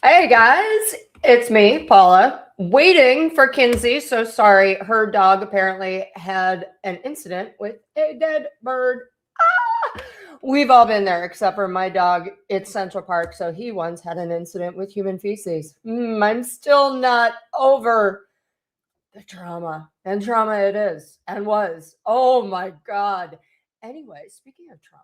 Hey guys, it's me, Paula, waiting for Kinsey. So sorry, her dog apparently had an incident with a dead bird. Ah! We've all been there, except for my dog. It's Central Park, so he once had an incident with human feces. I'm still not over the trauma, and trauma it is and was. Oh my God. Anyway, speaking of trauma.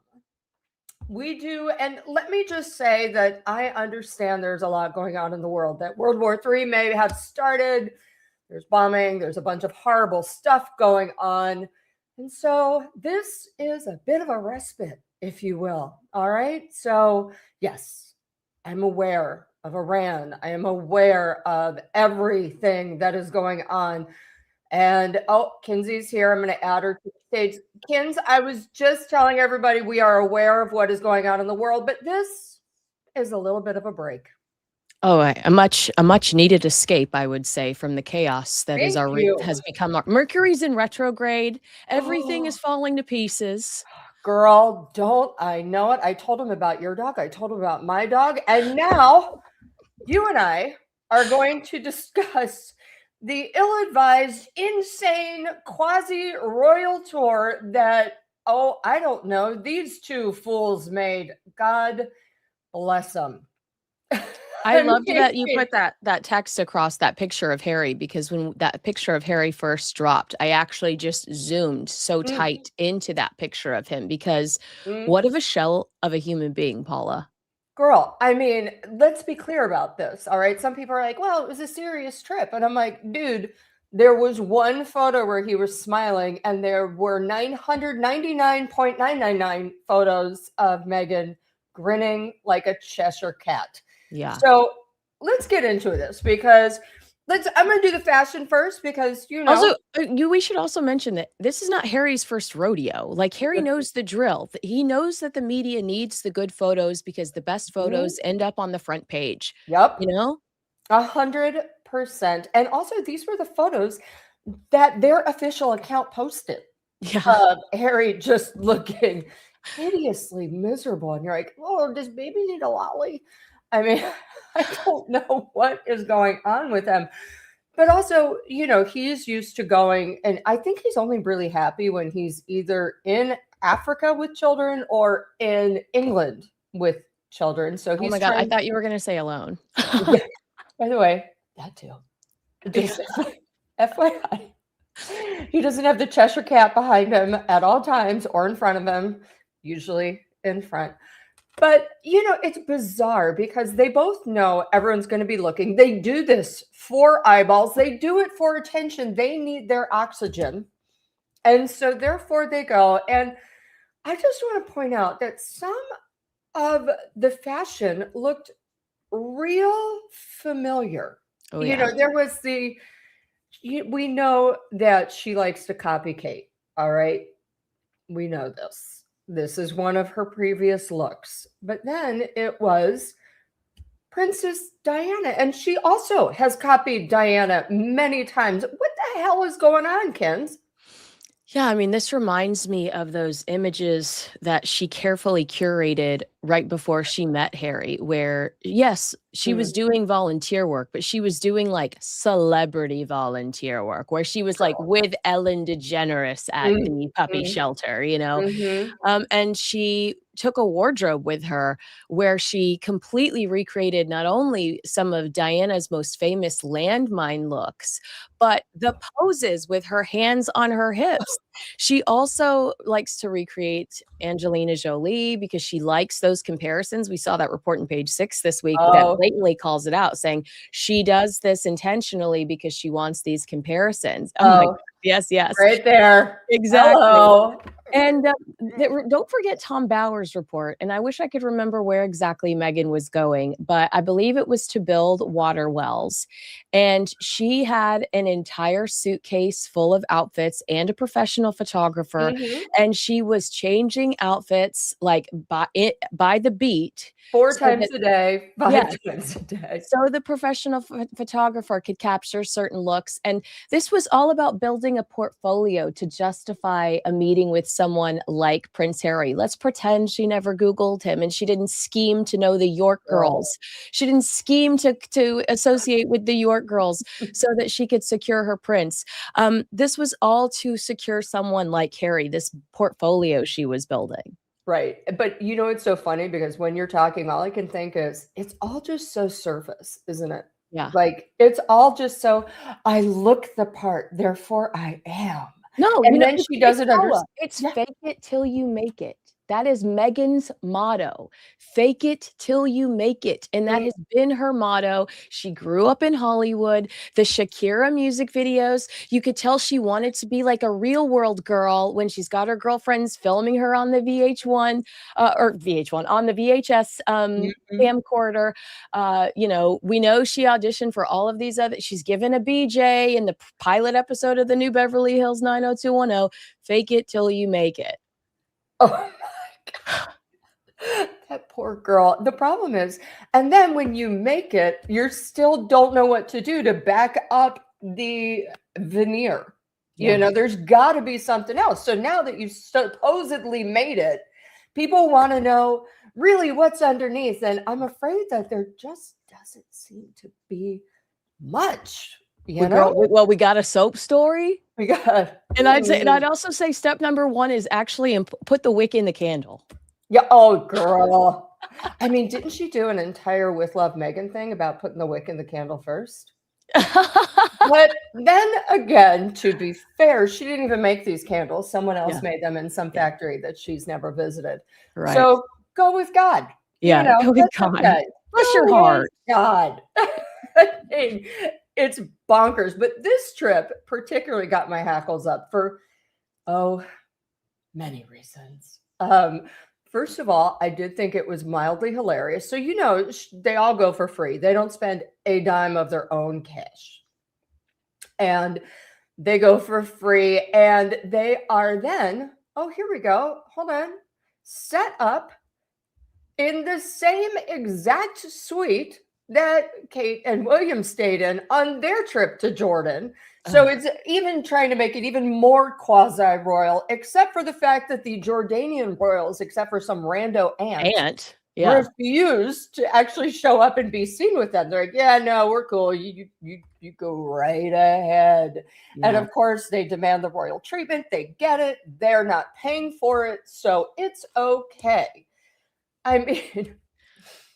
We do. And let me just say that I understand there's a lot going on in the world, that World War III may have started. There's bombing, there's a bunch of horrible stuff going on. And so this is a bit of a respite, if you will. All right. So, yes, I'm aware of Iran. I am aware of everything that is going on. And Kinsey's here. I'm going to add her to the stage. Kins, I was just telling everybody we are aware of what is going on in the world, but this is a little bit of a break. Oh, a much needed escape, I would say, from the chaos that has become Mercury's in retrograde. Everything is falling to pieces. Girl, don't I know it? I told him about your dog. I told him about my dog. And now you and I are going to discuss the ill-advised, insane, quasi-royal tour that, I don't know, these two fools made. God bless them. I love that you put that text across that picture of Harry, because when that picture of Harry first dropped, I actually just zoomed so tight into that picture of him, because what of a shell of a human being, Paula? Girl, I mean, let's be clear about this, all right? Some people are like, well, it was a serious trip. And I'm like, dude, there was one photo where he was smiling, and there were 999.999 photos of Meghan grinning like a Cheshire cat. Yeah. So let's get into this, because I'm going to do the fashion first, because, Also, we should also mention that this is not Harry's first rodeo. Like, Harry knows the drill. He knows that the media needs the good photos, because the best photos end up on the front page. Yep. 100%. And also, these were the photos that their official account posted. Yeah. Harry just looking hideously miserable. And you're like, oh, does baby need a lolly? I mean, I don't know what is going on with him. But also, he's used to going, and I think he's only really happy when he's either in Africa with children or in England with children. So he's oh my God, I thought you were going to say alone. Yeah. By the way, that too. Just FYI. He doesn't have the Cheshire cat behind him at all times or in front of him, usually in front. But, it's bizarre, because they both know everyone's going to be looking. They do this for eyeballs. They do it for attention. They need their oxygen. And so therefore they go. And I just want to point out that some of the fashion looked real familiar. Oh, yeah. There was we know that she likes to copy Kate. All right. We know this. This is one of her previous looks. But then it was Princess Diana. And she also has copied Diana many times. What the hell is going on, Kens? Yeah, I mean, this reminds me of those images that she carefully curated right before she met Harry, where, yes, she was doing volunteer work, but she was doing like celebrity volunteer work, where she was like with Ellen DeGeneres at the puppy shelter, and she took a wardrobe with her where she completely recreated not only some of Diana's most famous landmine looks, but the poses with her hands on her hips. She also likes to recreate Angelina Jolie, because she likes those comparisons. We saw that report in Page 6 this week that blatantly calls it out, saying she does this intentionally because she wants these comparisons. Oh my God. Yes. Right there. Exactly. Hello. And don't forget Tom Bower's report. And I wish I could remember where exactly Meghan was going, but I believe it was to build water wells. And she had an entire suitcase full of outfits and a professional photographer. And she was changing outfits like by the beat. 4 times a day, 5 times a day. So the professional photographer could capture certain looks. And this was all about building building a portfolio to justify a meeting with someone like Prince Harry. Let's pretend she never Googled him and she didn't scheme to know the York girls. She didn't scheme to associate with the York girls so that she could secure her prince. This was all to secure someone like Harry, this portfolio she was building. Right. But you know, it's so funny because when you're talking, all I can think is it's all just so surface, isn't it? Yeah. Like it's all just so I look the part, therefore I am. No, And then she doesn't understand. It's fake it till you make it. That is Meghan's motto. Fake it till you make it. And that has been her motto. She grew up in Hollywood. The Shakira music videos, you could tell she wanted to be like a real world girl when she's got her girlfriends filming her on the VH1 on the VHS camcorder. You know, we know she auditioned for all of these other, she's given a BJ in the pilot episode of the new Beverly Hills 90210. Fake it till you make it. Oh my God. That poor girl. The problem is, and then when you make it, you still don't know what to do to back up the veneer. You know, there's got to be something else. So now that you supposedly made it, people want to know really what's underneath. And I'm afraid that there just doesn't seem to be much. You know? Well, we got a soap story. We got, and I'd also say step number one is actually put the wick in the candle. Yeah. Oh, girl. I mean, didn't she do an entire With Love Meghan thing about putting the wick in the candle first? But then again, to be fair, she didn't even make these candles. Someone else made them in some factory that she's never visited. Right. So go with God. Yeah. You know, go with God. Okay. Bless your heart. God. I mean, it's bonkers. But this trip particularly got my hackles up for, many reasons. First of all, I did think it was mildly hilarious. So, you know, they all go for free. They don't spend a dime of their own cash. And they go for free. And they are then, here we go. Hold on. Set up in the same exact suite that Kate and William stayed in on their trip to Jordan. So it's even trying to make it even more quasi-royal, except for the fact that the Jordanian royals, except for some rando aunt refused to actually show up and be seen with them. They're like, yeah, no, we're cool. You go right ahead. Yeah. And of course, they demand the royal treatment. They get it. They're not paying for it. So it's okay. I mean,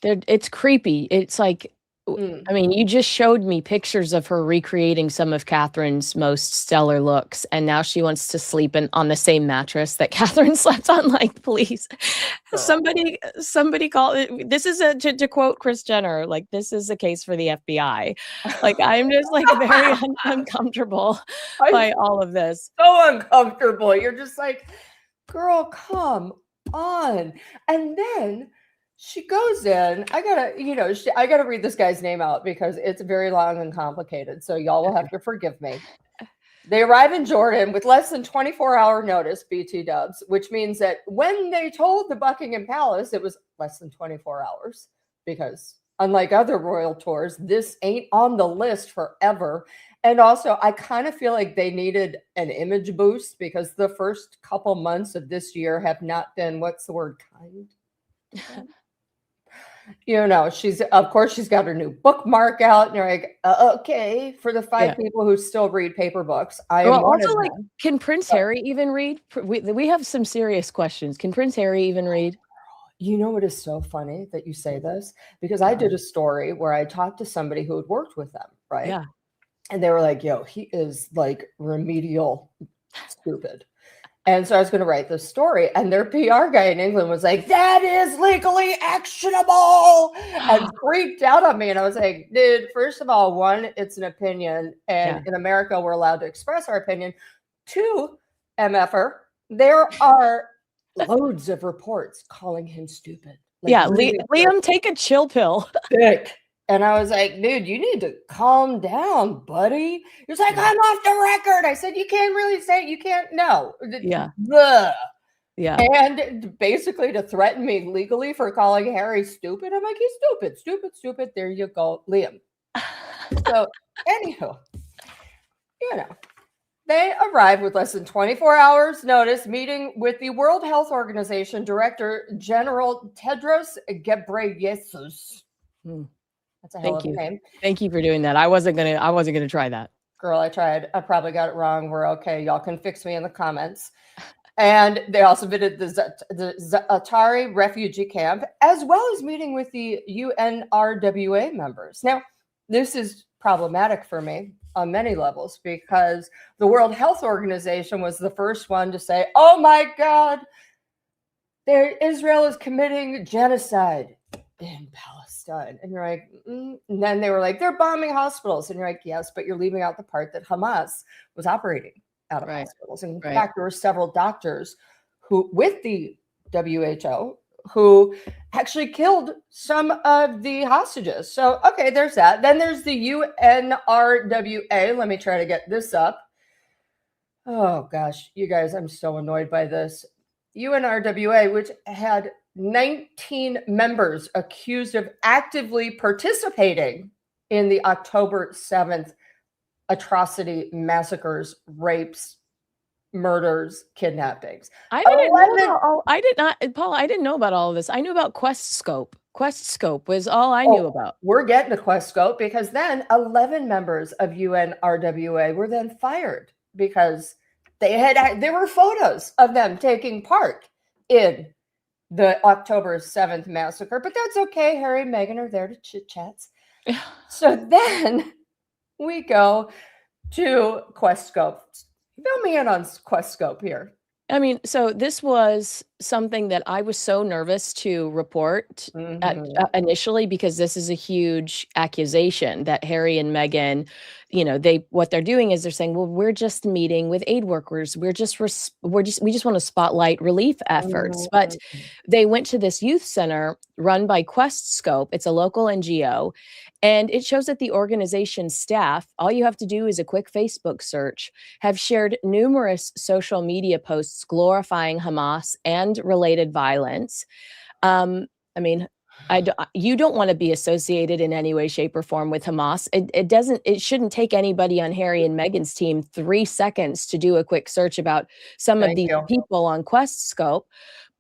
it's creepy. It's like, I mean, you just showed me pictures of her recreating some of Catherine's most stellar looks, and now she wants to sleep on the same mattress that Catherine slept on. Like, please, somebody call it. This is to quote Kris Jenner, like, this is a case for the FBI. Like, I'm just like very uncomfortable by all of this. So uncomfortable. You're just like, girl, come on. And then she goes in. I gotta read this guy's name out because it's very long and complicated. So y'all will have to forgive me. They arrive in Jordan with less than 24-hour notice, BT dubs, which means that when they told the Buckingham Palace, it was less than 24 hours because unlike other royal tours, this ain't on the list forever. And also, I kind of feel like they needed an image boost because the first couple months of this year have not been, what's the word, kind? You know, she's got her new bookmark out, and you're like, okay, for the five people who still read paper books, I am one of them. Like, can Prince Harry even read? We have some serious questions. Can Prince Harry even read? You know what is so funny that you say this? Because I did a story where I talked to somebody who had worked with them, right? Yeah. And they were like, yo, he is like remedial stupid. And so I was going to write this story, and their PR guy in England was like, that is legally actionable, and freaked out on me. And I was like, dude, first of all, one, it's an opinion. And in America, we're allowed to express our opinion. Two, MFer, there are loads of reports calling him stupid. Like, Liam, take a chill pill. Thick. And I was like, dude, you need to calm down, buddy. He was like, I'm off the record. I said, you can't really say it. You can't. No. Yeah. Blah. Yeah. And basically to threaten me legally for calling Harry stupid. I'm like, he's stupid. There you go, Liam. So, anywho, you know, They arrived with less than 24 hours notice, meeting with the World Health Organization Director General Tedros Ghebreyesus. That's a hell of a name. Thank you for doing that. I wasn't gonna try that. Girl, I tried. I probably got it wrong. We're okay. Y'all can fix me in the comments. And they also visited the Za'atari refugee camp, as well as meeting with the UNRWA members. Now, this is problematic for me on many levels because the World Health Organization was the first one to say, oh my God, Israel is committing genocide in Palestine. And you're like, And then they were like, they're bombing hospitals. And you're like, yes, but you're leaving out the part that Hamas was operating out of hospitals. And in fact, there were several doctors who, with the WHO, who actually killed some of the hostages. So, okay, there's that. Then there's the UNRWA. Let me try to get this up. Oh gosh, you guys, I'm so annoyed by this. UNRWA, which had 19 members accused of actively participating in the October 7th atrocity, massacres, rapes, murders, kidnappings. Paula, I didn't know about all of this. I knew about QuestScope. QuestScope was all I knew about. We're getting to QuestScope because then 11 members of UNRWA were then fired because there were photos of them taking part in the October 7th massacre, but that's okay. Harry and Meghan are there to chit chats. So then we go to QuestScope. Fill me in on QuestScope here. I mean, so this was something that I was so nervous to report initially because this is a huge accusation that Harry and Meghan, what they're doing is they're saying, well, we're just meeting with aid workers. We just want to spotlight relief efforts. But they went to this youth center run by QuestScope. It's a local NGO. And it shows that the organization's staff, all you have to do is a quick Facebook search, have shared numerous social media posts glorifying Hamas and related violence. I mean, you don't want to be associated in any way, shape, or form with Hamas. It shouldn't take anybody on Harry and Meghan's team 3 seconds to do a quick search about some of these people on QuestScope.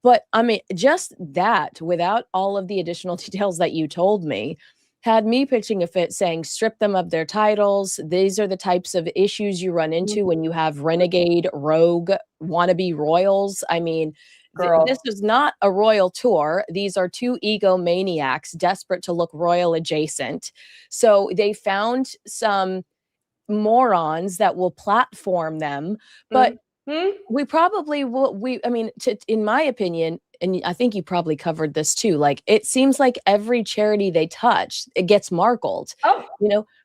But I mean, just that, without all of the additional details that you told me, had me pitching a fit saying, strip them of their titles. These are the types of issues you run into when you have renegade, rogue, wannabe royals. I mean, this is not a royal tour. These are two egomaniacs desperate to look royal adjacent. So they found some morons that will platform them, but we probably will. In my opinion, and I think you probably covered this too, like it seems like every charity they touch, it gets Markled.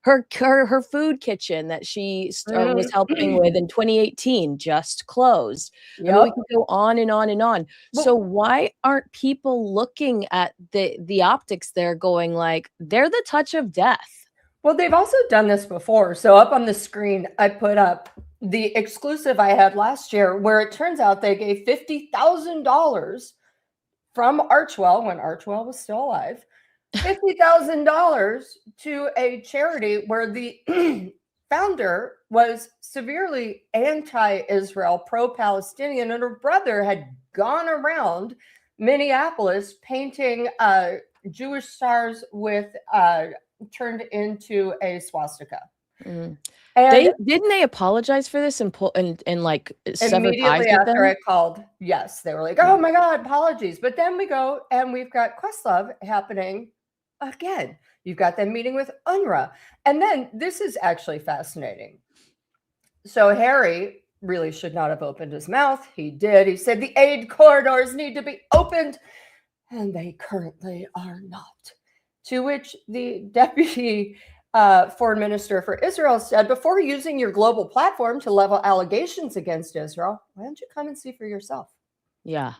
Her food kitchen that she was helping with in 2018 just closed. And we can go on and on and on. So why aren't people looking at the optics there going like, they're the touch of death? Well, they've also done this before. So up on the screen, I put up the exclusive I had last year where it turns out they gave $50,000 from Archwell, when Archwell was still alive, $50,000 to a charity where the founder was severely anti-Israel, pro-Palestinian, and her brother had gone around Minneapolis painting Jewish stars with turned into a swastika. And didn't they apologize for this and like immediately after I called? Yes, they were like, "Oh my God, apologies!" But then we go and we've got Questlove happening again. You've got them meeting with UNRWA, and then this is actually fascinating. So Harry really should not have opened his mouth. He did. He said the aid corridors need to be opened, and they currently are not. To which the deputy foreign minister for Israel said, before using your global platform to level allegations against Israel, why don't you come and see for yourself? Yeah.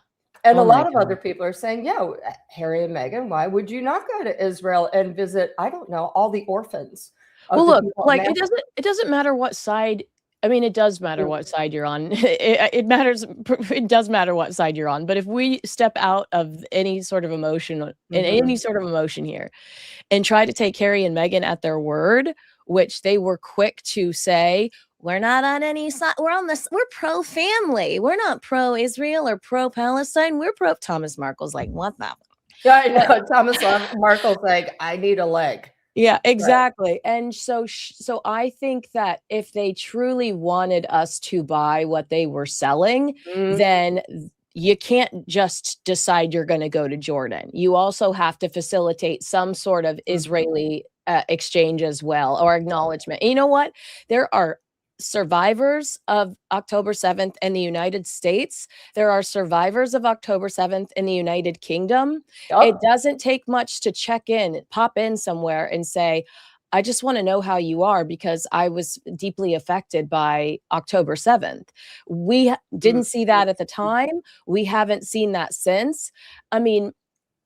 And a lot of other people are saying, yeah, Harry and Meghan, why would you not go to Israel and visit, I don't know, all the orphans? Well, look, like it doesn't matter what side. I mean, it does matter what side you're on. It matters. It does matter what side you're on. But if we step out of any sort of emotion, any sort of emotion here, and try to take Harry and Meghan at their word, which they were quick to say, we're not on any side. We're pro-family. We're not pro-Israel or pro-Palestine. We're pro. Thomas Markle's like, what the? Yeah, I know. Thomas Markle's like, I need a leg. Yeah, exactly. And so I think that if they truly wanted us to buy what they were selling, then you can't just decide you're going to go to Jordan. You also have to facilitate some sort of Israeli exchange as well, or acknowledgement. And you know what? There are survivors of October 7th in the United States. There are survivors of October 7th in the United Kingdom. Yep. It doesn't take much to check in, pop in somewhere and say, I just want to know how you are because I was deeply affected by October 7th. We didn't see that at the time. We haven't seen that since. I mean,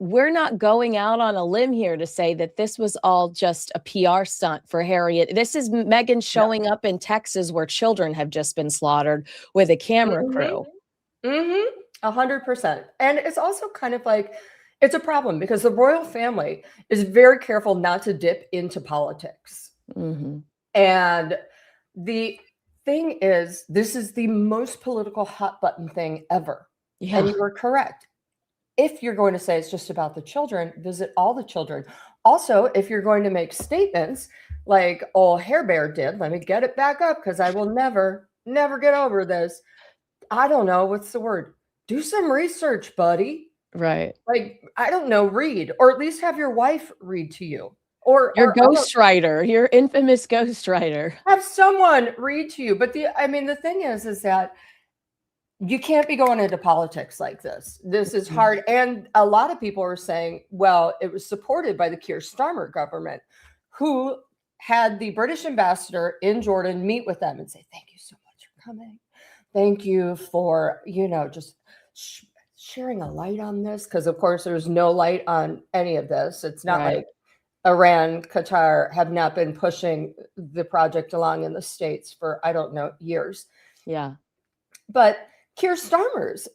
we're not going out on a limb here to say that this was all just a PR stunt for Harry. This is Meghan showing up in Texas where children have just been slaughtered with a camera crew. 100%. And it's also kind of like, it's a problem because the royal family is very careful not to dip into politics. And the thing is, this is the most political hot button thing ever. Yeah. And you were correct. If you're going to say it's just about the children, visit all the children. Also, if you're going to make statements like old Hair Bear did, let me get it back up because I will never get over this. I don't know. What's the word? Do some research, buddy. Right. Like, I don't know, read, or at least have your wife read to you. Or your ghostwriter, your infamous ghostwriter. Have someone read to you. But the thing is that you can't be going into politics like this. This is hard. And a lot of people are saying, well, it was supported by the Keir Starmer government, who had the British ambassador in Jordan meet with them and say, thank you so much for coming. Thank you for, just sharing a light on this. Because, of course, there's no light on any of this. It's not like Iran, Qatar have not been pushing the project along in the States for, I don't know, years. Yeah. But Keir Starmer's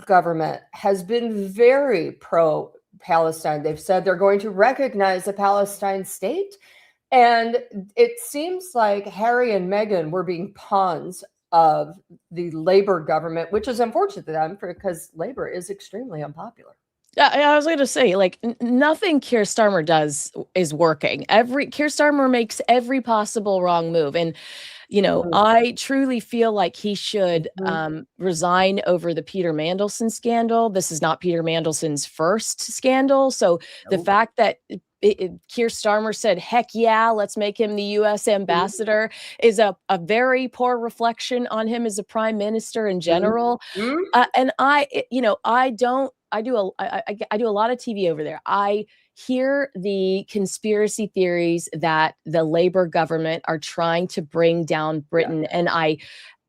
government has been very pro-Palestine. They've said they're going to recognize a Palestine state. And it seems like Harry and Meghan were being pawns of the Labour government, which is unfortunate to them because Labour is extremely unpopular. I was going to say, like, nothing Keir Starmer does is working. Keir Starmer makes every possible wrong move. And I truly feel like he should resign over the Peter Mandelson scandal. This is not Peter Mandelson's first scandal. So the fact that Keir Starmer said, heck yeah, let's make him the U.S. ambassador is a very poor reflection on him as a prime minister in general. And I do a lot of TV over there. I hear the conspiracy theories that the Labour government are trying to bring down Britain. And I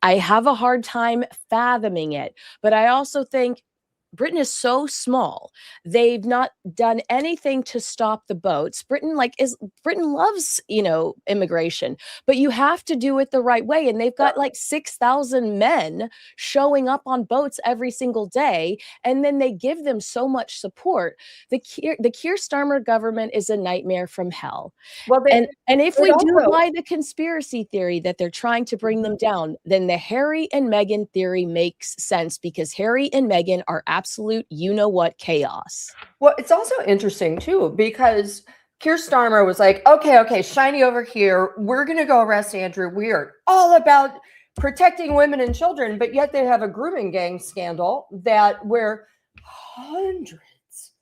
have a hard time fathoming it. But I also think Britain is so small. They've not done anything to stop the boats. Britain loves, immigration, but you have to do it the right way. And they've got like 6,000 men showing up on boats every single day. And then they give them so much support. The Keir Starmer government is a nightmare from hell. Well, and if we do buy the conspiracy theory that they're trying to bring them down, then the Harry and Meghan theory makes sense because Harry and Meghan are absolute you-know-what chaos. Well, it's also interesting, too, because Keir Starmer was like, okay, shiny over here. We're going to go arrest Andrew Weir. All about protecting women and children, but yet they have a grooming gang scandal where hundreds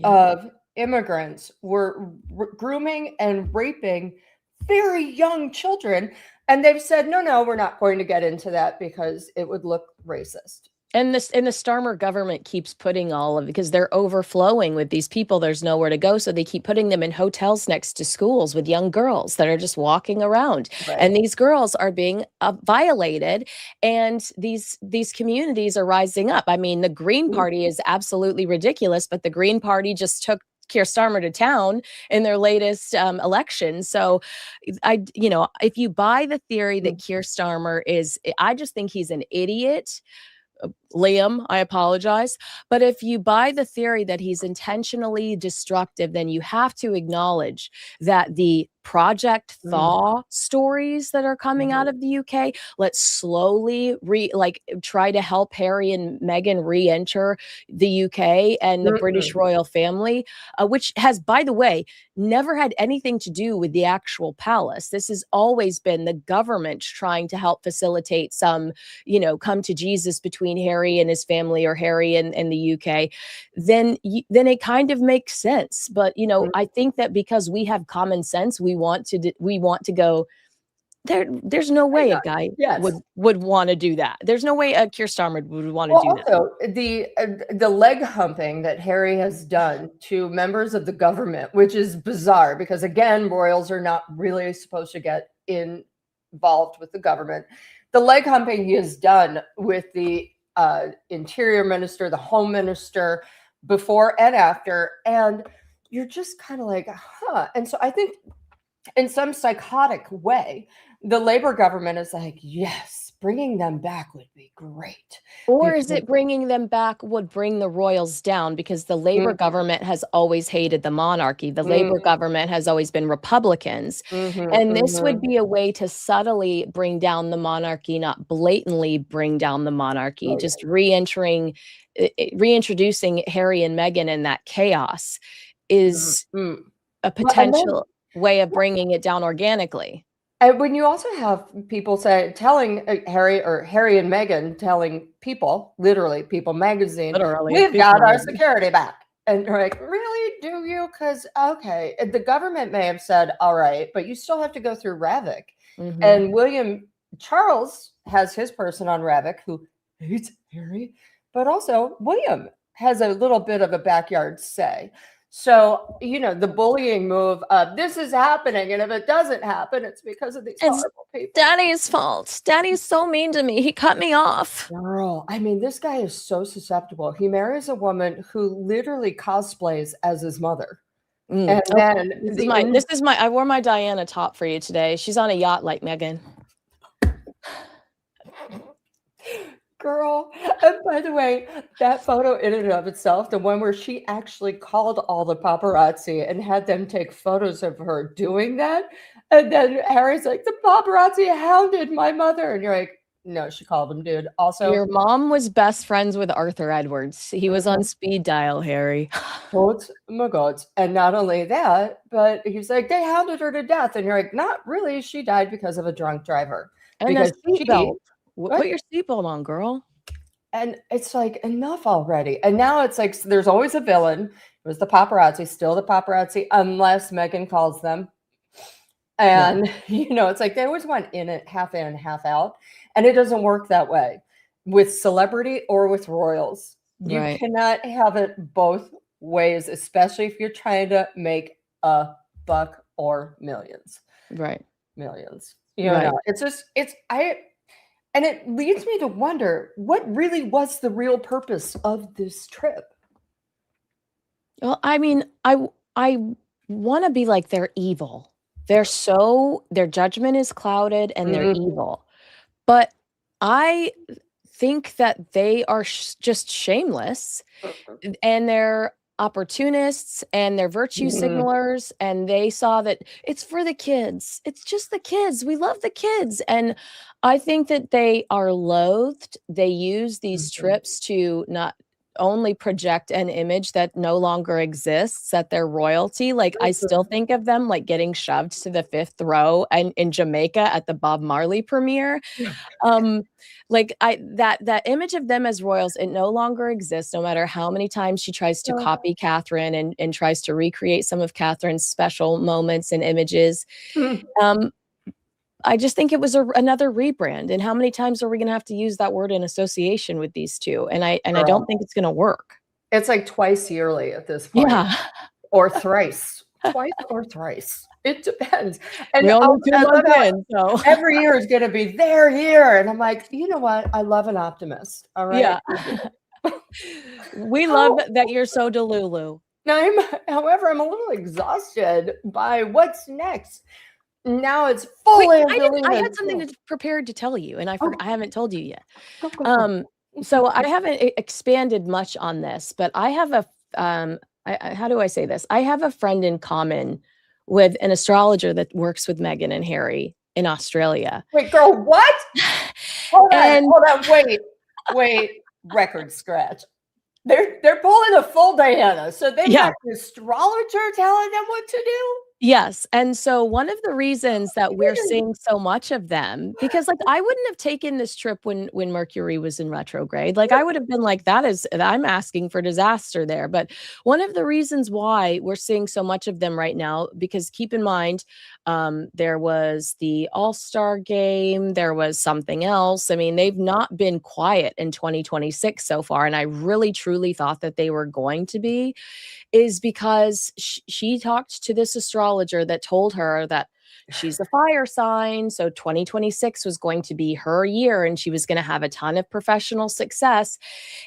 of immigrants were grooming and raping very young children. And they've said, no, we're not going to get into that because it would look racist. And the Starmer government keeps putting because they're overflowing with these people. There's nowhere to go. So they keep putting them in hotels next to schools with young girls that are just walking around. Right. And these girls are being violated. And these communities are rising up. I mean, the Green Party is absolutely ridiculous, but the Green Party just took Keir Starmer to town in their latest election. So if you buy the theory that Keir Starmer I just think he's an idiot. Liam, I apologize. But if you buy the theory that he's intentionally destructive, then you have to acknowledge that the Project Thaw stories that are coming out of the UK. Let's slowly try to help Harry and Meghan re-enter the UK and the British royal family, which has, by the way, never had anything to do with the actual palace. This has always been the government trying to help facilitate some, come to Jesus between Harry and his family, or Harry and the UK. Then it kind of makes sense. But I think that because we have common sense, we want to go there. There's no way a guy would want to do that. There's no way a Keir Starmer would want to do that. Also, the leg humping that Harry has done to members of the government, which is bizarre because, again, royals are not really supposed to get involved with the government. The leg humping he has done with the interior minister, the home minister, before and after, and you're just kind of like, huh. And so I think in some psychotic way, the Labour government is like, yes, bringing them back would be great. Or is it bringing them back would bring the royals down? Because the Labour government has always hated the monarchy. The Labour government has always been Republicans. And this would be a way to subtly bring down the monarchy, not blatantly bring down the monarchy, just reintroducing Harry and Meghan in that chaos is a potential way of bringing it down organically. And when you also have people telling Harry and Meghan telling people, literally People magazine, we've got our security back. And they're like, really? Do you? Because, okay, the government may have said, all right, but you still have to go through Ravik. And Charles has his person on Ravik who hates Harry, but also William has a little bit of a backyard say. So, the bullying move of this is happening, and if it doesn't happen, it's because of these horrible people. Daddy's fault. Daddy's so mean to me. He cut me off. Girl, I mean, this guy is so susceptible. He marries a woman who literally cosplays as his mother. And then I wore my Diana top for you today. She's on a yacht like Meghan. Girl, and by the way, that photo in and of itself, the one where she actually called all the paparazzi and had them take photos of her doing that, and then Harry's like, the paparazzi hounded my mother, and you're like, no, she called him, dude. Also, your mom was best friends with Arthur Edwards. He was on speed dial, Harry. Oh my God. And not only that, but he's like, they hounded her to death, and you're like, not really. She died because of a drunk driver. And because put your seatbelt on, girl. And it's like, enough already. And now it's like, there's always a villain. It was the paparazzi, still the paparazzi, unless Meghan calls them. And, it's like they always want half in, half out. And it doesn't work that way with celebrity or with royals. You cannot have it both ways, especially if you're trying to make a buck or millions. Right. Millions. It's just, and it leads me to wonder, what really was the real purpose of this trip? Well, I mean, I want to be like, they're evil. Their judgment is clouded and they're evil. But I think that they are just shameless and they're opportunists and they're virtue signalers, and they saw that it's for the kids. It's just the kids. We love the kids. And I think that they are loathed. They use these trips to not only project an image that no longer exists, that they're royalty. Like, I still think of them like getting shoved to the fifth row and in Jamaica at the Bob Marley premiere. That image of them as royals, it no longer exists, no matter how many times she tries to copy Catherine and tries to recreate some of Catherine's special moments and images. I just think it was another rebrand. And how many times are we going to have to use that word in association with these two? And I don't think it's going to work. It's like twice yearly at this point. Yeah. Or thrice. Twice or thrice. It depends. And we only do one in, so every year is going to be their year. And I'm like, you know what? I love an optimist. All right. Yeah. We love that you're so delulu. However, I'm a little exhausted by what's next. Now it's fully. I had something prepared to tell you, and I haven't told you yet. So I haven't expanded much on this, but I have how do I say this? I have a friend in common with an astrologer that works with Meghan and Harry in Australia. Wait, girl, what? Hold on, wait, record scratch. They're pulling a full Diana. So they've got an astrologer telling them what to do? Yes, and so one of the reasons that we're seeing so much of them, because, like, I wouldn't have taken this trip when Mercury was in retrograde. Like, I would have been like, I'm asking for disaster there. But one of the reasons why we're seeing so much of them right now, because keep in mind, there was the All-Star game, there was something else. I mean, they've not been quiet in 2026 so far, and I really truly thought that they were going to be, is because she talked to this astrologer that told her that she's a fire sign, so 2026 was going to be her year and she was going to have a ton of professional success.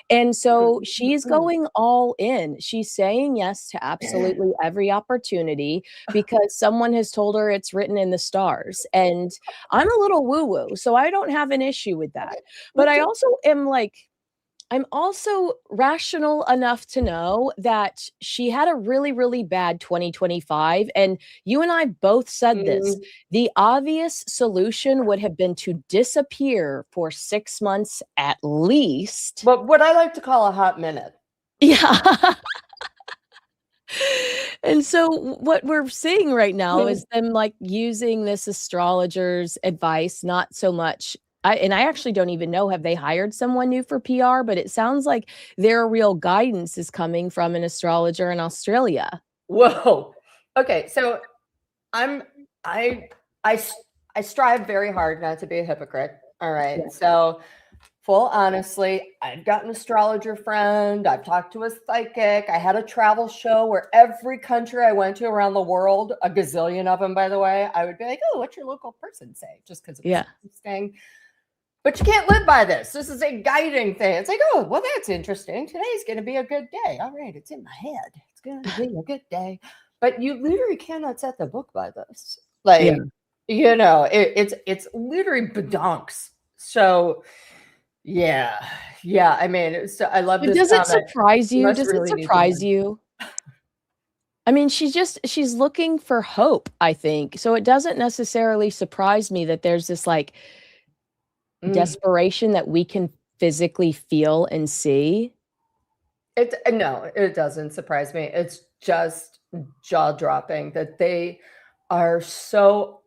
And so she's going all in. She's saying yes to absolutely every opportunity because someone has told her it's written in the stars. And I'm a little woo-woo, so I don't have an issue with that. But I also am like, I'm also rational enough to know that she had a really, really bad 2025. And you and I both said this. The obvious solution would have been to disappear for 6 months at least. But what I like to call a hot minute. Yeah. And so what we're seeing right now is them like using this astrologer's advice, not so much. I actually don't even know, have they hired someone new for PR? But it sounds like their real guidance is coming from an astrologer in Australia. Whoa. Okay, so I strive very hard not to be a hypocrite. All right. Yeah. So full honestly, I've got an astrologer friend. I've talked to a psychic. I had a travel show where every country I went to around the world, a gazillion of them, by the way, I would be like, oh, what's your local person say? Just because it was interesting. But you can't live by this. This is a guiding thing. It's like, oh, well, that's interesting. Today's going to be a good day. All right. It's in my head. It's going to be a good day. But you literally cannot set the book by this. Like, you know, it's literally badonks. So, yeah. I mean, I love this. Does it surprise you? Does it surprise you? I mean, she's looking for hope, I think. So it doesn't necessarily surprise me that there's this like desperation that we can physically feel and see. No, it doesn't surprise me. It's just jaw-dropping that they are so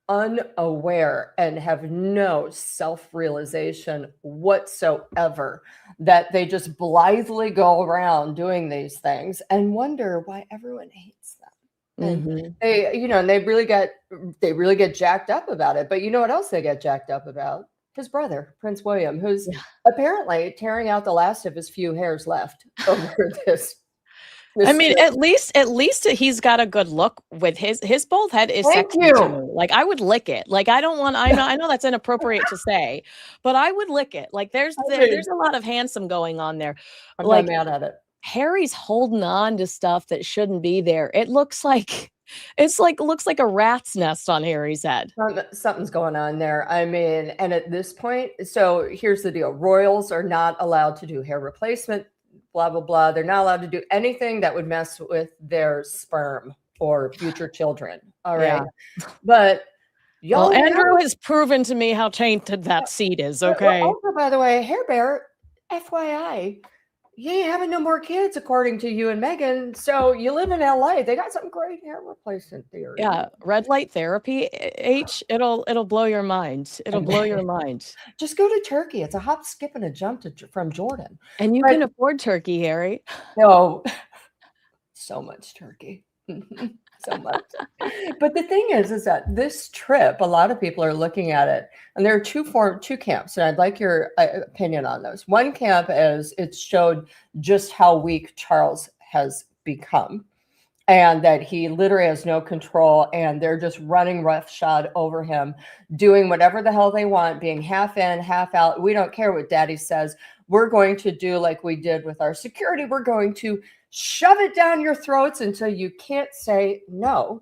unaware and have no self-realization whatsoever that they just blithely go around doing these things and wonder why everyone hates them. And they really get jacked up about it. But you know what else they get jacked up about? His brother, Prince William, who's apparently tearing out the last of his few hairs left over this. I mean, at least he's got a good look with his bald head is sexy to me. Like, I would lick it. Like, I know that's inappropriate to say, but I would lick it. Like, there's a lot of handsome going on there. I'm not mad at it. Harry's holding on to stuff that shouldn't be there. It looks like a rat's nest on Harry's head. Something's going on there. I mean, and at this point, so here's the deal. Royals are not allowed to do hair replacement, blah, blah, blah. They're not allowed to do anything that would mess with their sperm or future children. All right. Yeah. But Andrew has proven to me how tainted that seed is. Okay. Also, by the way, Hair Bear, FYI, you ain't having no more kids, according to you and Meghan. So you live in LA. They got some great hair replacement theory. Yeah, red light therapy. It'll blow your mind. It'll blow your mind. Just go to Turkey. It's a hop, skip, and a jump from Jordan. And you can afford turkey, Harry. No, so much turkey. So much. But the thing is that this trip, a lot of people are looking at it, and there are two camps, and I'd like your opinion on those. One camp is it showed just how weak Charles has become, and that he literally has no control, and they're just running roughshod over him, doing whatever the hell they want, being half in, half out. We don't care what Daddy says. We're going to do like we did with our security. We're going to shove it down your throats until you can't say no.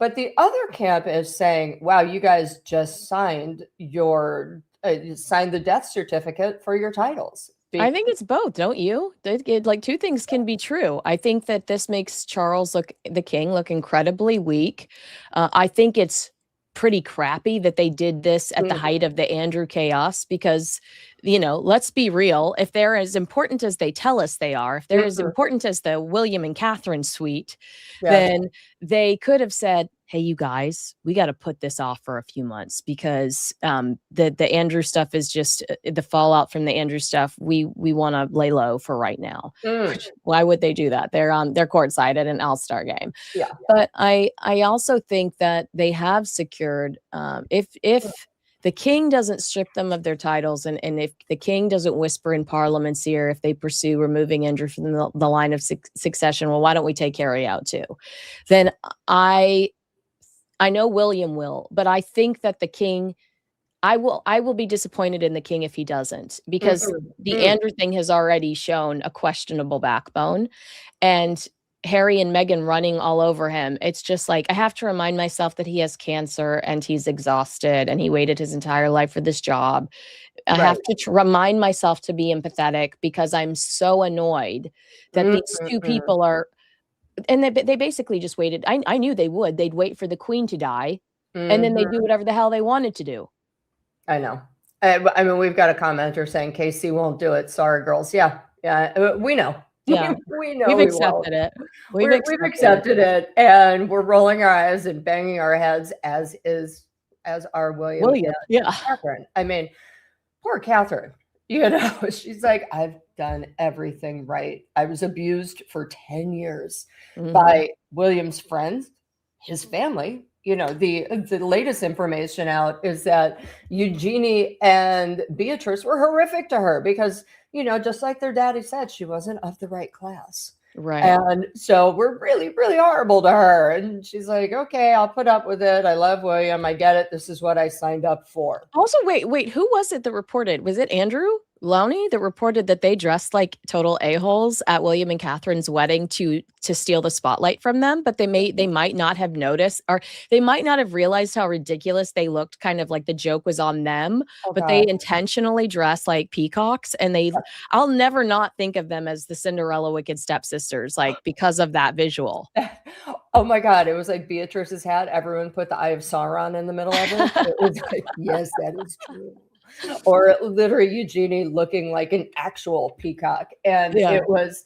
But the other camp is saying, wow, you guys just signed the death certificate for your titles. I think it's both, don't you? Like two things can be true. I think that this makes the king look incredibly weak. I think it's pretty crappy that they did this at the height of the Andrew chaos because, let's be real. If they're as important as they tell us they are, if they're as important as the William and Catherine suite, then they could have said, hey, you guys, we got to put this off for a few months because the Andrew stuff is just the fallout from the Andrew stuff. We want to lay low for right now. Why would they do that? They're courtside at an All-Star game. Yeah. But I also think that they have secured if the king doesn't strip them of their titles and if the king doesn't whisper in Parliament's ear if they pursue removing Andrew from the line of succession, well, why don't we take Harry out too? Then I know William will, but I think that the king, I will be disappointed in the king if he doesn't, because the Andrew thing has already shown a questionable backbone, and Harry and Meghan running all over him. It's just like, I have to remind myself that he has cancer and he's exhausted and he waited his entire life for this job. I have to remind myself to be empathetic because I'm so annoyed that these two people are, and they basically just waited. I knew they would. They'd wait for the queen to die, and then they'd do whatever the hell they wanted to do. I know. I mean, we've got a commenter saying Casey won't do it. Sorry, girls. Yeah, we know. Yeah, we know. We've accepted it. We've accepted it, and we're rolling our eyes and banging our heads, as our William. Yeah. Catherine. I mean, poor Catherine. She's like, I've done everything right. I was abused for 10 years by William's friends, his family. The latest information out is that Eugenie and Beatrice were horrific to her because, just like their daddy said, she wasn't of the right class. Right. And so we're really, really horrible to her. And she's like, okay, I'll put up with it. I love William. I get it. This is what I signed up for. Also, wait, who was it that reported? Was it Andrew Lowney that reported that they dressed like total a-holes at William and Catherine's wedding to steal the spotlight from them? But they might not have noticed, or they might not have realized how ridiculous they looked, kind of like the joke was on them, but they intentionally dressed like peacocks, and I'll never not think of them as the Cinderella wicked stepsisters, like because of that visual. Oh my God. It was like Beatrice's hat. Everyone put the Eye of Sauron in the middle of it. It was like, yes, that is true. Or literally Eugenie looking like an actual peacock. And it was,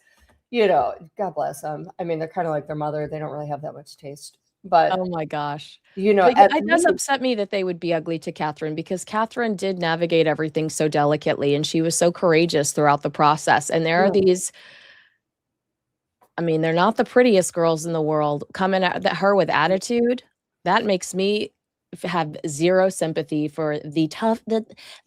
God bless them. I mean, they're kind of like their mother. They don't really have that much taste. But oh my gosh. It does upset me that they would be ugly to Catherine, because Catherine did navigate everything so delicately and she was so courageous throughout the process. And there are these, I mean, they're not the prettiest girls in the world coming at her with attitude. That makes me have zero sympathy for the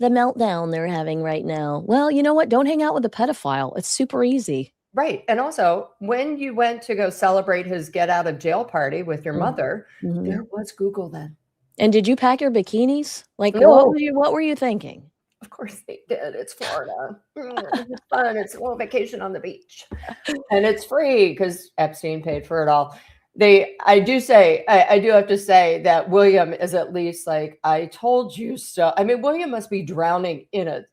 meltdown they're having right now. Well, you know what? Don't hang out with a pedophile. It's super easy. Right. And also, when you went to go celebrate his get out of jail party with your mother, there was Google then. And did you pack your bikinis? Like, no. What were you thinking? Of course they did. It's Florida. It's fun. It's a little vacation on the beach. And it's free because Epstein paid for it all. I do have to say that William is at least like, I told you so. I mean, William must be drowning in a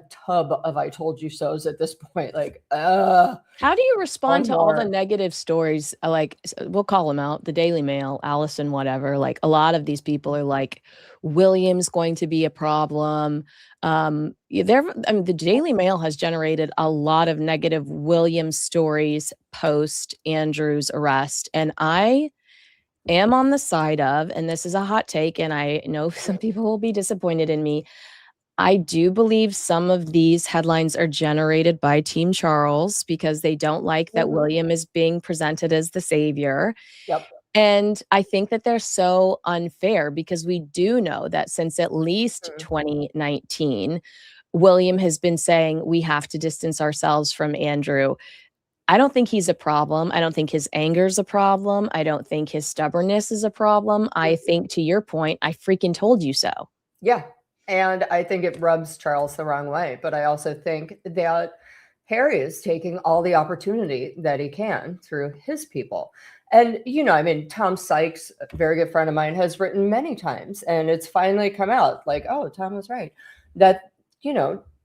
tub of I told you so's at this point. Like, how do you respond to all the negative stories? Like, we'll call them out, the Daily Mail, Allison, whatever. Like, a lot of these people are like, William's going to be a problem. The Daily Mail has generated a lot of negative William stories post Andrew's arrest, and I am on the side of, and this is a hot take, and I know some people will be disappointed in me, I do believe some of these headlines are generated by Team Charles because they don't like that William is being presented as the savior. Yep. And I think that they're so unfair because we do know that since at least 2019, William has been saying we have to distance ourselves from Andrew. I don't think he's a problem. I don't think his anger is a problem. I don't think his stubbornness is a problem. I think, to your point, I freaking told you so. Yeah. And I think it rubs Charles the wrong way. But I also think that Harry is taking all the opportunity that he can through his people. And, I mean, Tom Sykes, a very good friend of mine, has written many times, and it's finally come out like, oh, Tom was right, that,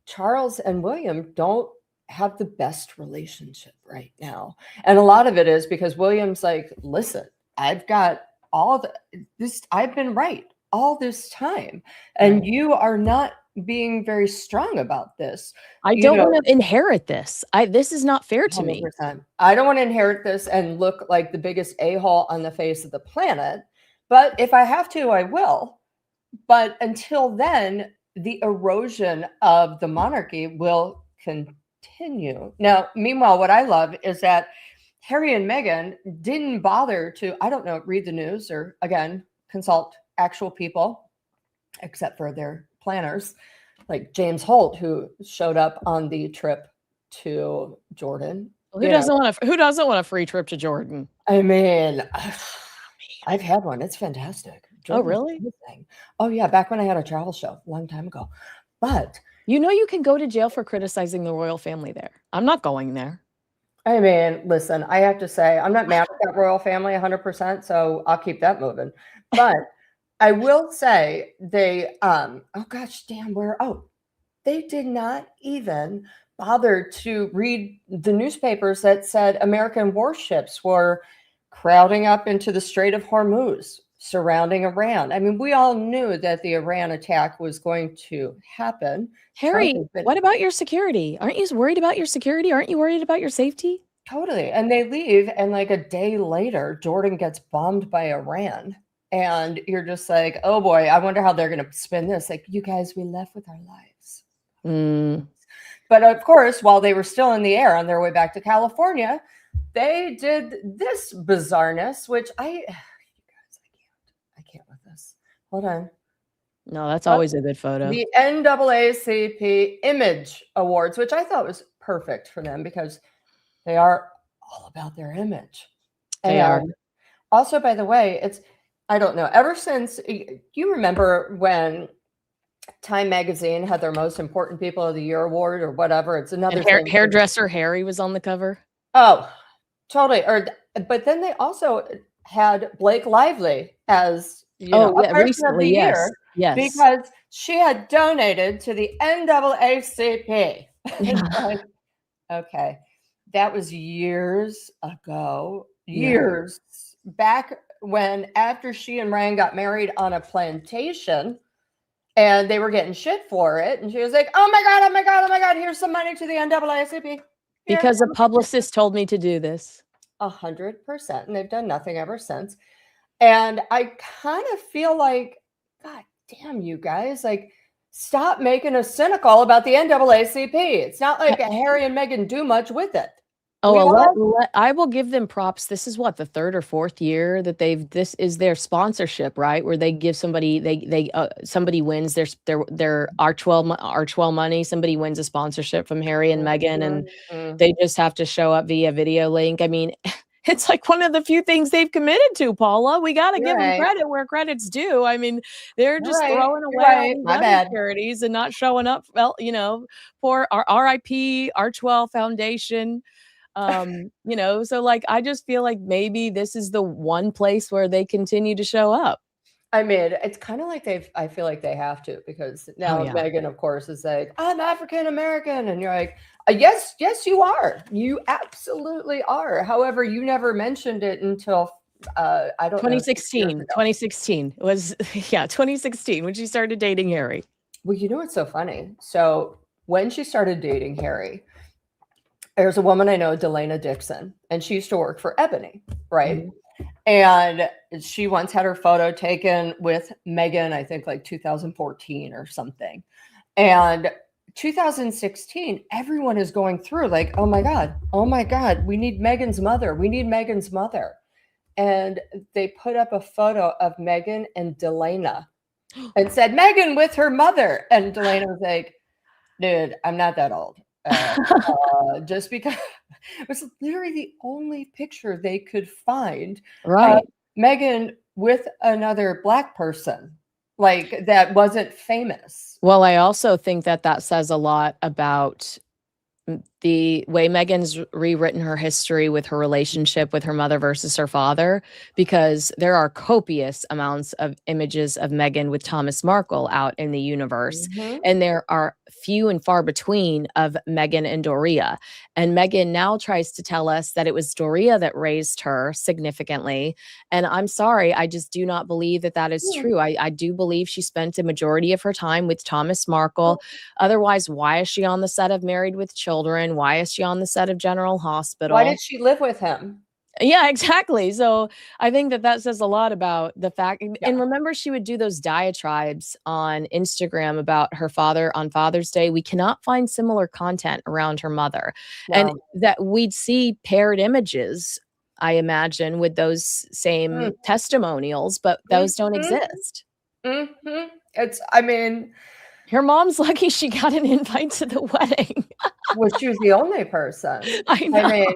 Charles and William don't have the best relationship right now. And a lot of it is because William's like, listen, I've got I've been right all this time. And Right. you are not being very strong about this. I don't want to inherit this. This is not fair to me. 100%. I don't want to inherit this and look like the biggest a-hole on the face of the planet. But if I have to, I will. But until then, the erosion of the monarchy will continue. Now, meanwhile, what I love is that Harry and Meghan didn't bother to, I don't know, read the news or, again, consult actual people, except for their planners, like James Holt, who showed up on the trip to Jordan. Who doesn't want a free trip to Jordan? I mean, I've had one. It's fantastic. Oh, really? Amazing. Oh, yeah. Back when I had a travel show a long time ago. But you know, you can go to jail for criticizing the royal family there. I'm not going there. I mean, listen, I have to say, I'm not mad at that royal family 100%, so I'll keep that moving. But I will say they, oh gosh, damn, they did not even bother to read the newspapers that said American warships were crowding up into the Strait of Hormuz, surrounding Iran. I mean, we all knew that the Iran attack was going to happen. Harry, what about your security? Aren't you worried about your security? Aren't you worried about your safety? Totally. And they leave, and like a day later, Jordan gets bombed by Iran. And you're just like, oh boy, I wonder how they're going to spin this. Like, you guys, we left with our lives. But of course, while they were still in the air on their way back to California, they did this bizarreness, which you guys, I can't with this. Hold on. No, that's always a good photo. The NAACP Image Awards, which I thought was perfect for them because they are all about their image. They are. Also, by the way, I don't know, ever since, you remember when Time Magazine had their Most Important People of the Year award or whatever? It's another hairdresser Harry was on the cover. Oh, totally. But then they also had Blake Lively as a person of the year. Yes. Because she had donated to the NAACP. Yeah. Okay. That was years ago. Years back when, after she and Ryan got married on a plantation and they were getting shit for it. And she was like, oh my God, oh my God, oh my God, here's some money to the NAACP. Because a publicist told me to do this. 100%. And they've done nothing ever since. And I kind of feel like, God damn, you guys, like, stop making us cynical about the NAACP. It's not like Harry and Meghan do much with it. I will give them props. This is what, the third or fourth year that this is their sponsorship, right? Where they give somebody, somebody wins their R12 money. Somebody wins a sponsorship from Harry and Meghan, and they just have to show up via video link. I mean, it's like one of the few things they've committed to, Paula. We got to give them credit where credit's due. I mean, they're just throwing away all these charities and not showing up, for our RIP, R12 Foundation. So like, I just feel like maybe this is the one place where they continue to show up. I mean, it's kind of like I feel like they have to, because now Meghan, of course, is like, I'm African American. And you're like, yes, you are. You absolutely are. However, you never mentioned it until, I don't 2016. know. 2016 was, 2016 when she started dating Harry. Well, you know what's so funny? So when she started dating Harry, there's a woman I know, Delana Dixon, and she used to work for Ebony, right? Mm-hmm. And she once had her photo taken with Meghan, I think like 2014 or something. And 2016, everyone is going through like, oh my God, we need Meghan's mother. We need Meghan's mother. And they put up a photo of Meghan and Delana and said, Meghan with her mother. And Delana was like, dude, I'm not that old. Just because it was literally the only picture they could find. Right. Meghan with another Black person, like, that wasn't famous. Well, I also think that says a lot about the way Meghan's rewritten her history with her relationship with her mother versus her father, because there are copious amounts of images of Meghan with Thomas Markle out in the universe. And there are few and far between of Meghan and Doria. And Meghan now tries to tell us that it was Doria that raised her significantly. And I'm sorry, I just do not believe that that is true. I do believe she spent a majority of her time with Thomas Markle. Otherwise, why is she on the set of Married with Children? Why is she on the set of General Hospital? Why did she live with him? Yeah, exactly. So I think that that says a lot about the fact. And remember, she would do those diatribes on Instagram about her father on Father's Day. We cannot find similar content around her mother. And that we'd see paired images, I imagine, with those same testimonials, but those don't exist. I mean, her mom's lucky she got an invite to the wedding. Well, she was the only person. I know. I mean,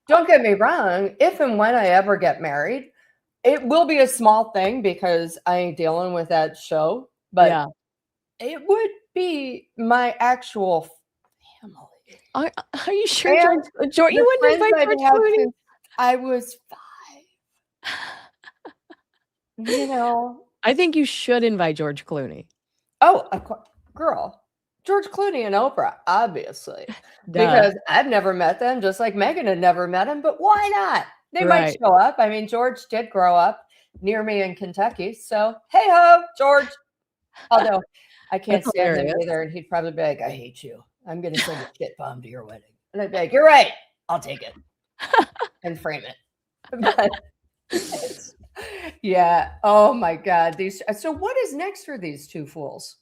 don't get me wrong. If and when I ever get married, it will be a small thing because I ain't dealing with that show. But it would be my actual family. Are you sure, George? You wouldn't invite George Clooney? Since I was 5. You know, I think you should invite George Clooney. Oh, girl. George Clooney and Oprah, obviously, because I've never met them, just like Meghan had never met him. But why not? They might show up. I mean, George did grow up near me in Kentucky, so hey ho, George. Although I can't stand him either, and he'd probably be like, "I hate you. I'm going to send a shit bomb to your wedding," and I'd be like, "You're right. I'll take it and frame it." But yeah. Oh my God. So what is next for these two fools?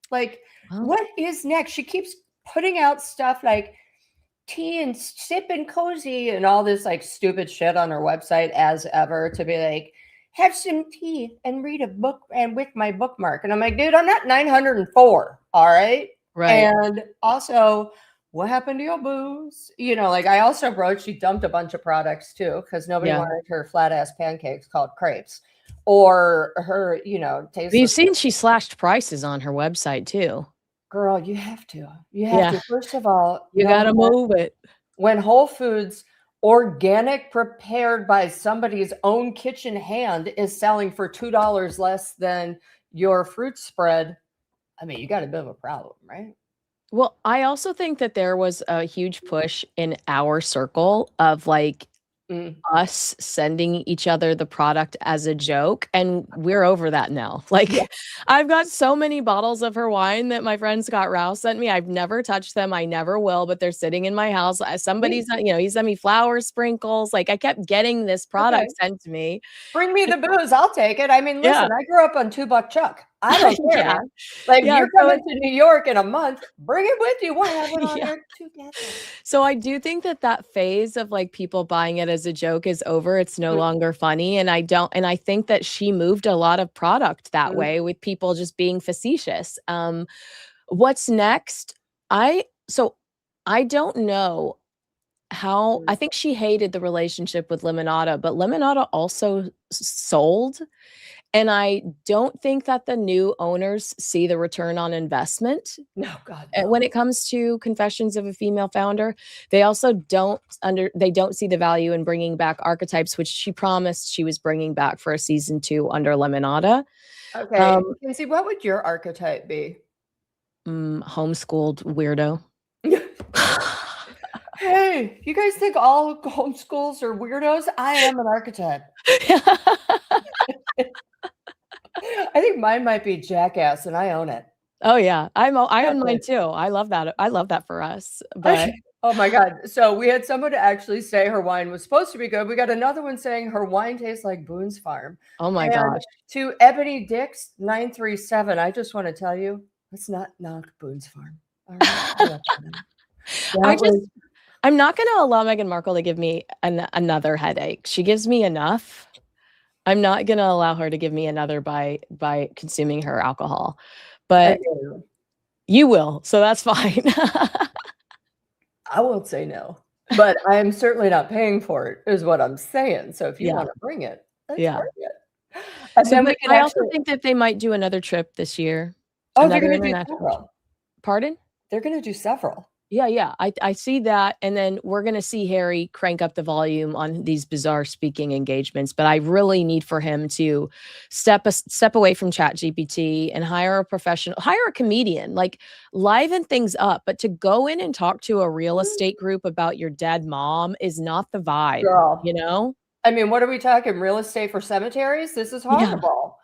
Like, what is next? She keeps putting out stuff like tea and sip and cozy and all this like stupid shit on her website as ever to be like, have some tea and read a book and with my bookmark. And I'm like, dude, I'm not 904. All right. And also, what happened to your booze? You know, like I also wrote, she dumped a bunch of products too, because nobody wanted her flat ass pancakes called crepes. Or her, you know, taste. You've seen she slashed prices on her website too. Girl, you have to. You have to. First of all, you got to move it. When Whole Foods organic prepared by somebody's own kitchen hand is selling for $2 less than your fruit spread, I mean, you got a bit of a problem, right? Well, I also think that there was a huge push in our circle of like us sending each other the product as a joke, and we're over that now. Like I've got so many bottles of her wine that my friend Scott Rouse sent me. I've never touched them. I never will, but they're sitting in my house. Somebody's, you know, he sent me flower sprinkles. Like I kept getting this product sent to me. Bring me the booze. I'll take it. I mean, listen, I grew up on $2 Chuck. I don't care. Man. Like you're coming to New York in a month, bring it with you. We'll have it on there together. So I do think that that phase of like people buying it as a joke is over. It's no longer funny. And I think that she moved a lot of product that way with people just being facetious. What's next? I don't know how. I think she hated the relationship with Limonada, but Limonada also sold. And I don't think that the new owners see the return on investment. No, God. No. When it comes to Confessions of a Female Founder, they also don't see the value in bringing back archetypes, which she promised she was bringing back for a season 2 under Limonada. Okay. Kinsey, what would your archetype be? Homeschooled weirdo. Hey, you guys think all homeschools are weirdos? I am an archetype. I think mine might be jackass, and I own it. Oh yeah, I own mine too. I love that. I love that for us. But oh my God! So we had someone to actually say her wine was supposed to be good. We got another one saying her wine tastes like Boone's Farm. Oh my gosh! To Ebony Dix 937, I just want to tell you, let's not knock Boone's Farm. All right? I'm not going to allow Meghan Markle to give me another headache. She gives me enough. I'm not going to allow her to give me another by consuming her alcohol. But you will, so that's fine. I won't say no, but I'm certainly not paying for it, is what I'm saying. So if you want to bring it, let's bring it. And then I also think that they might do another trip this year. Oh, they're going to do several. Pardon? They're going to do several. Yeah. I see that. And then we're going to see Harry crank up the volume on these bizarre speaking engagements. But I really need for him to step away from ChatGPT and hire a professional, hire a comedian, like liven things up. But to go in and talk to a real estate group about your dead mom is not the vibe, Girl. you know? I mean, what are we talking? Real estate for cemeteries? This is Yeah. horrible.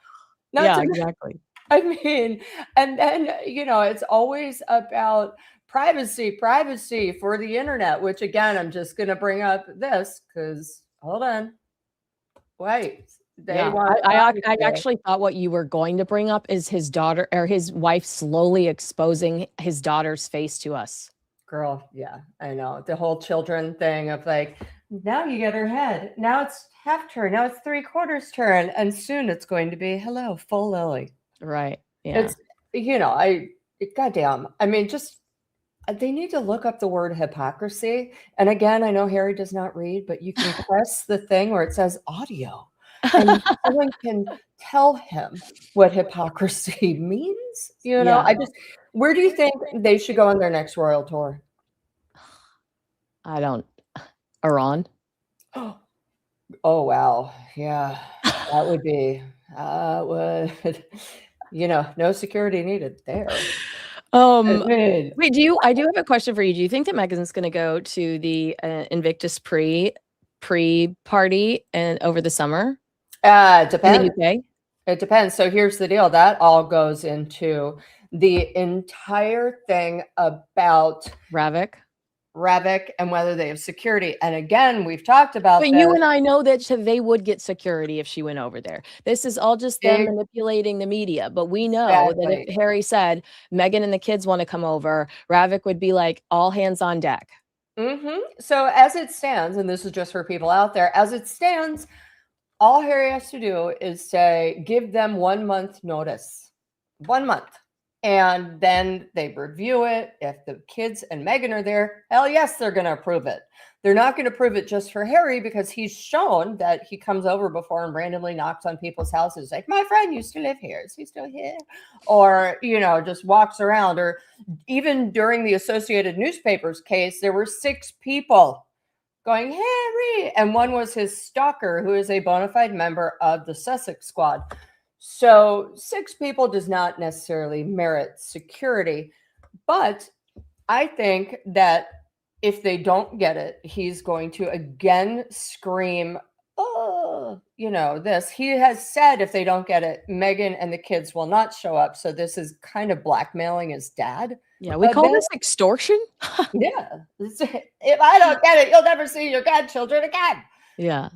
Not Yeah, to exactly. I mean, and then, it's always about privacy for the internet, which again, I'm just going to bring up this because hold on. Wait, they Yeah, want I actually thought what you were going to bring up is his daughter or his wife slowly exposing his daughter's face to us. Girl, yeah, I know. The whole children thing of like, now you get her head. Now it's half turn. Now it's 3/4 turn. And soon it's going to be hello, full Lily. Right. Yeah. It's, goddamn. I mean, just they need to look up the word hypocrisy. And again, I know Harry does not read, but you can press the thing where it says audio. And someone can tell him what hypocrisy means. Yeah. Where do you think they should go on their next royal tour? I don't. Iran. Oh, wow. Yeah. That would be, no security needed there. Wait, I do have a question for you. Do you think that Meghan's going to go to the Invictus pre-party and over the summer? Depends. In the UK? It depends. So here's the deal. That all goes into the entire thing about Ravik and whether they have security. And again, we've talked about But you and I know that they would get security if she went over there. This is all just them manipulating the media. But we know that if Harry said, Meghan and the kids want to come over, Ravik would be like, all hands on deck. So as it stands, and this is just for people out there, as it stands, all Harry has to do is give them 1 month notice. 1 month. And then they review it. If the kids and Meghan are there, hell yes, they're going to approve it. They're not going to approve it just for Harry because he's shown that he comes over before and randomly knocks on people's houses like, my friend used to live here. Is he still here? Or, just walks around. Or even during the Associated Newspapers case, there were 6 people going, Harry. And one was his stalker, who is a bona fide member of the Sussex Squad. So 6 people does not necessarily merit security. But I think that if they don't get it, he's going to again scream, this. He has said if they don't get it, Meghan and the kids will not show up. So this is kind of blackmailing his dad. Yeah, we call this extortion. Yeah. If I don't get it, you'll never see your grandchildren again. Yeah.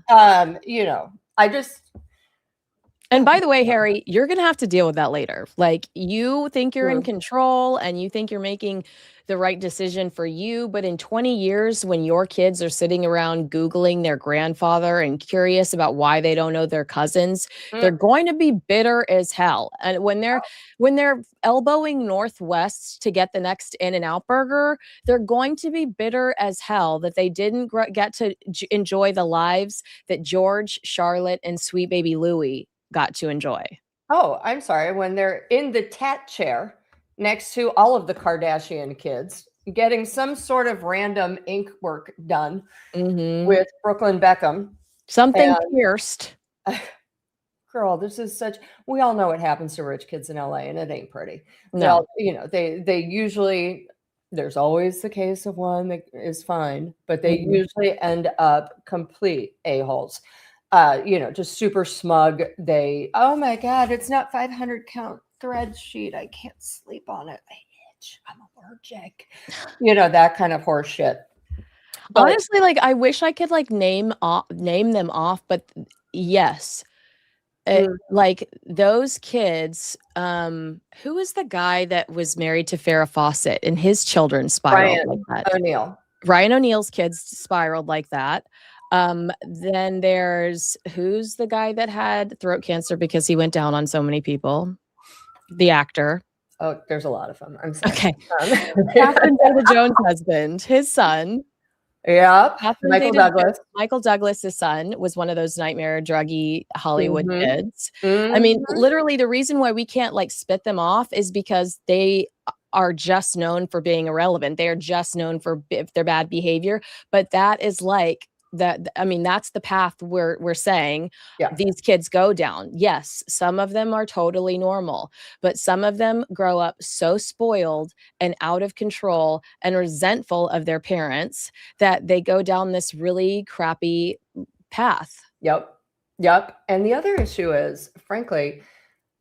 And by the way, Harry, you're going to have to deal with that later. Like, you think you're in control and you think you're making the right decision for you. But in 20 years, when your kids are sitting around Googling their grandfather and curious about why they don't know their cousins, they're going to be bitter as hell. And when they're elbowing Northwest to get the next In-N-Out burger, they're going to be bitter as hell that they didn't get to enjoy the lives that George, Charlotte, and sweet baby Louis got to enjoy. Oh, I'm sorry. When they're in the tat chair next to all of the Kardashian kids, getting some sort of random ink work done with Brooklyn Beckham. Something pierced. Girl, this is we all know what happens to rich kids in LA, and it ain't pretty. No. They usually, there's always the case of one that is fine, but they usually end up complete a-holes. Just super smug. Oh my God, it's not 500 count thread sheet. I can't sleep on it. I itch. I'm allergic. That kind of horse shit. But honestly, like, I wish I could name them off, but yes. Like those kids, who is the guy that was married to Farrah Fawcett and his children spiraled like that? Ryan O'Neal's kids spiraled like that. Then there's who's the guy that had throat cancer because he went down on so many people? The actor. Oh, there's a lot of them. I'm sorry. Okay. Catherine Zeta-Jones' husband, his son. Yeah. Michael Douglas's son was one of those nightmare druggy Hollywood kids. I mean, literally the reason why we can't spit them off is because they are just known for being irrelevant. They are just known for their bad behavior. But that is like that. I mean, that's the path we're saying these kids go down. Yes, some of them are totally normal, but some of them grow up so spoiled and out of control and resentful of their parents that they go down this really crappy path. Yep. And the other issue is, frankly,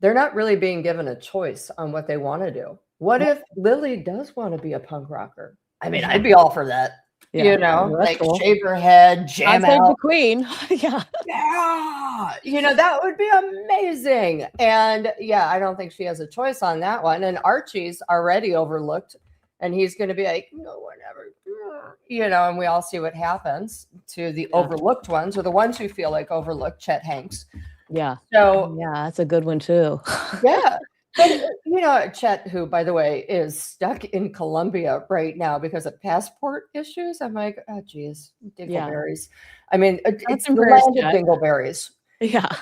they're not really being given a choice on what they want to do. What if Lily does want to be a punk rocker? I mean, I'd be all for that. Yeah. You know, like cool. shave her head, jam I'd out. the queen. Yeah. You know, that would be amazing. And yeah, I don't think she has a choice on that one. And Archie's already overlooked, and he's going to be like, no, whatever. You know, and we all see what happens to the overlooked ones, or the ones who feel like overlooked. Chet Hanks. Yeah. So yeah, that's a good one too. Yeah. But, you know, Chet, who, by the way, is stuck in Colombia right now because of passport issues. I'm like, oh, geez, dingleberries. I mean, it's the land of dingleberries. Yeah.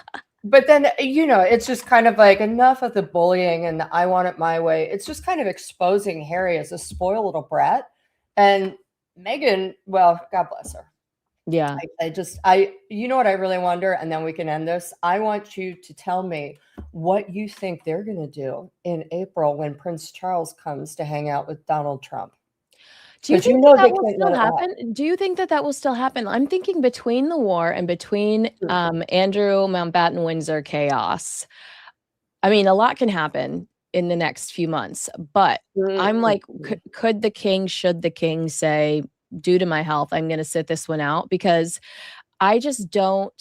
But then, you know, it's just kind of like enough of the bullying and the I want it my way. It's just kind of exposing Harry as a spoiled little brat. And Meghan, well, God bless her. Yeah. You know what I really wonder, and then we can end this. I want you to tell me what you think they're going to do in April when Prince Charles comes to hang out with Donald Trump. Do you think that will still happen? Do you think that will still happen? I'm thinking between the war and between Andrew Mountbatten Windsor chaos. I mean, a lot can happen in the next few months, but I'm like, should the king say, due to my health, I'm going to sit this one out? Because I just feel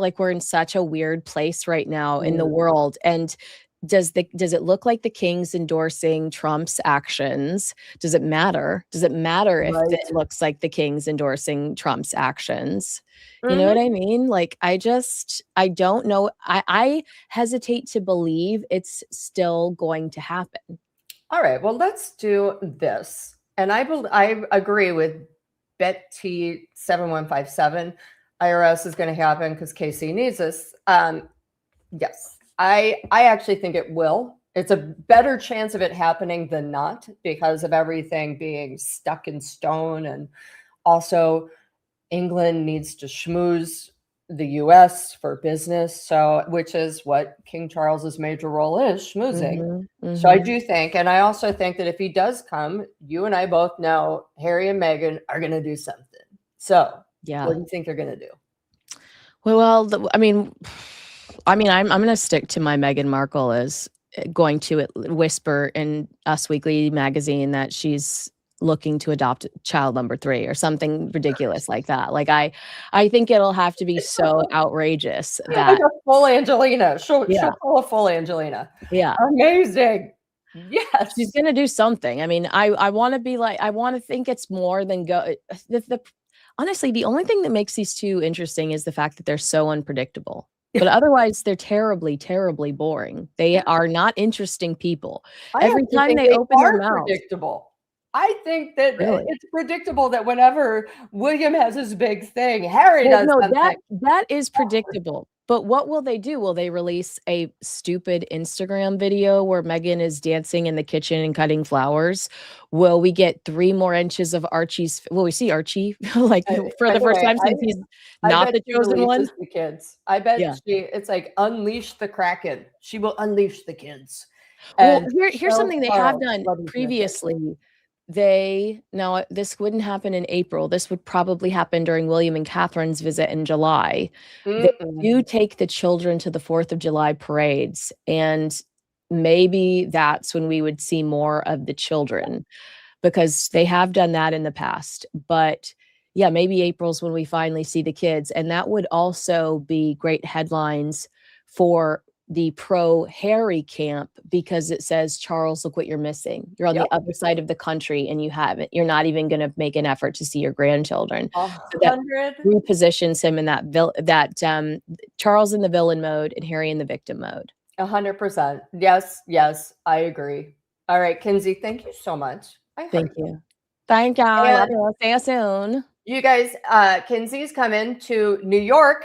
like we're in such a weird place right now in the world. And does it look like the king's endorsing Trump's actions? Does it matter? Does it matter if it looks like the king's endorsing Trump's actions? You know what I mean? Like, I don't know. I hesitate to believe it's still going to happen. All right, well, let's do this. And I agree with Betty 7157. IRS is going to happen because Casey needs us. Yes, I actually think it will. It's a better chance of it happening than not because of everything being stuck in stone. And also England needs to schmooze the US for business. So, which is what King Charles's major role is, schmoozing. So I do think, and I also think that if he does come, you and I both know Harry and Meghan are going to do something. So what do you think they're going to do? Well, I mean, I'm going to stick to my Meghan Markle as going to whisper in Us Weekly magazine that she's looking to adopt child number 3 or something ridiculous like that. Like, I think it'll have to be so outrageous that like a full Angelina. She'll pull a full Angelina. Yeah. Amazing. Yes. She's going to do something. I mean, I want to be like, I want to think it's more than honestly, the only thing that makes these two interesting is the fact that they're so unpredictable. But otherwise, they're terribly, terribly boring. They are not interesting people. Every time they open their mouth, predictable. I think that it's predictable that whenever William has his big thing, Harry does something. That is predictable. But what will they do? Will they release a stupid Instagram video where Meghan is dancing in the kitchen and cutting flowers? Will we get 3 more inches of Archie's? Will we see Archie like for the first time since he's not the chosen one? The kids. I bet it's like unleash the Kraken. She will unleash the kids. Well, here's something they have done previously. Now this wouldn't happen in April. This would probably happen during William and Catherine's visit in July. They do take the children to the 4th of July parades, and maybe that's when we would see more of the children, because they have done that in the past. But yeah, maybe April's when we finally see the kids, and that would also be great headlines for the pro-Harry camp, because it says, Charles, look what you're missing. You're on the other side of the country and you haven't. You're not even going to make an effort to see your grandchildren. So that repositions him in that Charles in the villain mode and Harry in the victim mode. 100%. Yes, I agree. All right, Kinsey, thank you so much. Thank you. Thank you. See you soon. You guys, Kinsey's coming to New York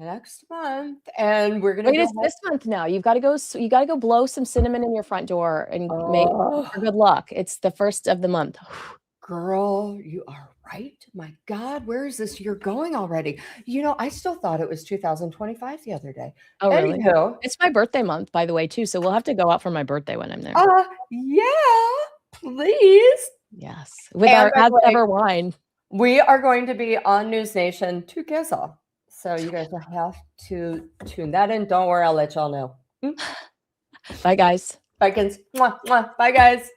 next month, and we're gonna Wait, go it's this month now. You've got to go. You got to go blow some cinnamon in your front door and make for good luck. It's the first of the month. Girl, you are right. My God, where is this year going already? You know, I still thought it was 2025 the other day. Oh, really? Anywho, It's my birthday month, by the way, too. So we'll have to go out for my birthday when I'm there. yeah, please. Yes, with And our by as the way, ever wine. we are going to be on News Nation together. So you guys will have to tune that in. Don't worry, I'll let y'all know. Bye, guys. Bye, Kins. Mwah, mwah. Bye, guys.